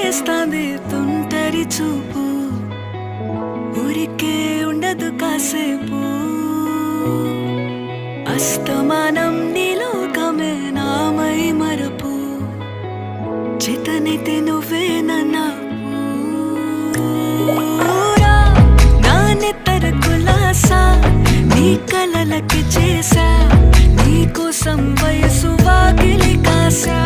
చేస్తాంది తుంటరి చూపు, ఊరికే ఉండదు కాసేపు. అస్తమానం నీలోకమే నామై మరపు, చేతనైతే నువ్వే నన్నా నా నెత్తర కులాసా, నీ కలలకి చేసా, నీ కోసం వయసు వాకిలి కాసా.